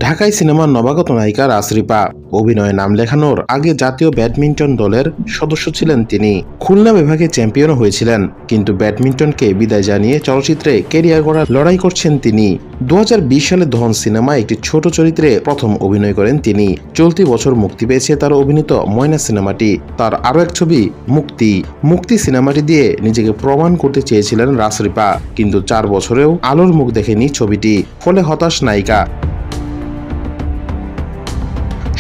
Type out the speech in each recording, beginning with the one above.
ঢাকায় সিনেমার নবাগত নায়িকা রাসরিপা অভিনয়ে নাম লেখানোর আগে জাতীয় ব্যাডমিন্টন দলের সদস্য ছিলেন তিনি। খুলনা বিভাগে চ্যাম্পিয়নও হয়েছিলেন, কিন্তু ব্যাডমিন্টনকে বিদায় জানিয়ে চলচ্চিত্রে ক্যারিয়ার গড়ার লড়াই করছেন তিনি। 2020 সালে ধন সিনেমায় একটি ছোট চরিত্রে প্রথম অভিনয় করেন তিনি। চলতি বছর মুক্তি পেয়েছে তার অভিনীত ময়না সিনেমাটি। তার আরও এক ছবি মুক্তি সিনেমাটি দিয়ে নিজেকে প্রমাণ করতে চেয়েছিলেন রাসরিপা, কিন্তু 4 বছরেও আলোর মুখ দেখেনি ছবিটি, ফলে হতাশ নায়িকা।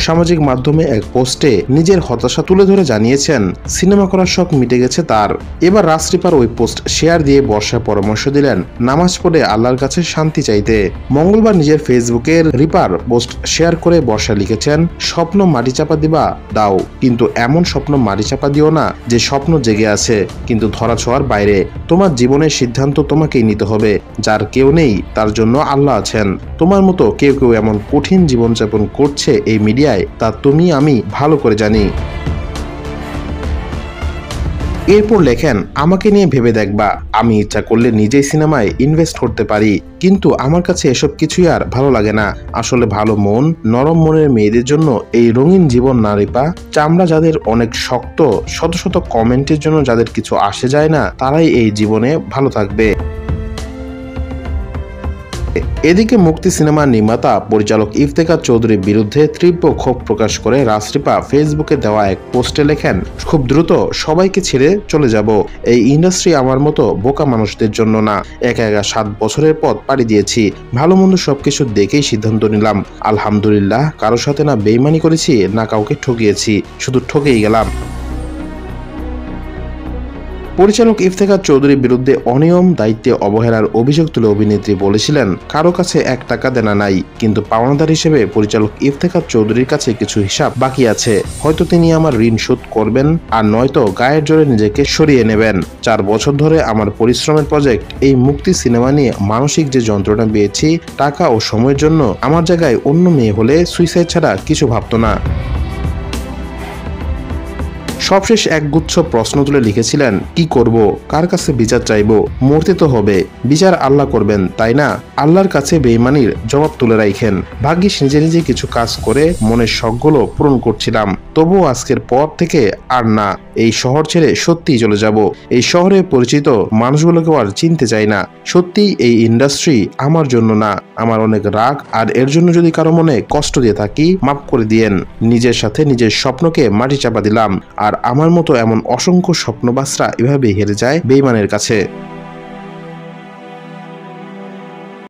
সামাজিক মাধ্যমে এক পোস্টে নিজের হতাশা তুলে ধরে জানিয়েছেন সিনেমা করার শখ মিটে গেছে তার। এবার রাসরিপার ওই পোস্ট শেয়ার দিয়ে বর্ষার পরামর্শ দিলেন নামাজ পড়ে আল্লাহর কাছে শান্তি চাইতে। মঙ্গলবার নিজের ফেসবুকের রিপার পোস্ট শেয়ার করে বর্ষা লিখেছেন, স্বপ্ন মাটি চাপা দিবা দাও, কিন্তু এমন স্বপ্ন মাটি চাপা দিও না যে স্বপ্ন জেগে আছে কিন্তু ধরা ছোঁয়ার বাইরে। তোমার জীবনের সিদ্ধান্ত তোমাকেই নিতে হবে। যার কেউ নেই তার জন্য আল্লাহ আছেন। তোমার মতো কেউ কেউ এমন কঠিন জীবনযাপন করছে এই মিডিয়ায়, তা তুমি আমি ভালো করে জানি। এরপর লেখেন, আমাকে নিয়ে ভেবে দেখবা, আমি ইচ্ছা করলে নিজেই সিনেমায় ইনভেস্ট করতে পারি, কিন্তু আমার কাছে এসব কিছুই আর ভালো লাগে না। আসলে ভালো মন, নরম মনের মেয়েদের জন্য এই রঙিন জীবন না রিপা। চামড়া যাদের অনেক শক্ত, শত শত কমেন্টের জন্য যাদের কিছু আসে যায় না, তারাই এই জীবনে ভালো থাকবে। এদিকে মুক্তি সিনেমার নির্মাতা পরিচালক ইফতেখার চৌধুরীর বিরুদ্ধে তীব্র ক্ষোভ প্রকাশ করে রাসরিপা ফেসবুকে দেওয়া এক পোস্টে লেখেন, খুব দ্রুত সবাইকে ছেড়ে চলে যাব। এই ইন্ডাস্ট্রি আমার মতো বোকা মানুষদের জন্য না। একা 7 বছরের পথ পাড়ি দিয়েছি। ভালো মন্দ সবকিছু দেখেই সিদ্ধান্ত নিলাম। আলহামদুলিল্লাহ, কারোর সাথে না বেইমানি করেছি না কাউকে ঠকিয়েছি, শুধু ঠকেই গেলাম। পরিচালক ইফতেখার চৌধুরীর বিরুদ্ধে অনিয়ম, দায়িত্বে অবহেলার অভিযোগ তুলে অভিনেত্রী বলেছিলেন, কারো কাছে 1 টাকা দেনা নাই, কিন্তু পাওনাদার হিসেবে পরিচালক ইফতেখার চৌধুরীর কাছে কিছু হিসাব বাকি আছে। হয়তো তিনি আমার ঋণ শোধ করবেন, আর নয়তো গায়ের জোরে নিজেকে সরিয়ে নেবেন। 4 বছর ধরে আমার পরিশ্রমের প্রজেক্ট এই মুক্তি সিনেমা নিয়ে মানসিক যে যন্ত্রণা পেয়েছি, টাকা ও সময়ের জন্য আমার জায়গায় অন্য মেয়ে হলে সুইসাইড ছাড়া কিছু ভাবতো না। সবশেষ একগুচ্ছ প্রশ্ন তুলে লিখেছিলেন, কি করব, কার কাছে বিচার চাইব? মরতে তো হবে, বিচার আল্লাহ করবেন, তাই না? আল্লাহর কাছে বেঈমানির জবাব তুলে রাখেন। ভাগ্যিস নিজে নিজে কিছু কাজ করে মনের শখগুলো পূরণ করছিলাম। তবুও আজকের পর থেকে আর না, এই শহর ছেড়ে সত্যিই চলে যাব। এই শহরে পরিচিত মানুষগুলোকেও আর চিনতে চাই না। সত্যি এই ইন্ডাস্ট্রি আমার জন্য না। আমার অনেক রাগ, আর এর জন্য যদি কারো মনে কষ্ট দিয়ে থাকি, মাফ করে দিয়েন। নিজের সাথে নিজের স্বপ্নকে মাটি চাপা দিলাম। আর আমার মতো এমন অসংখ্য স্বপ্নবাসরা এভাবে হেরে যায় বেঈমানের কাছে।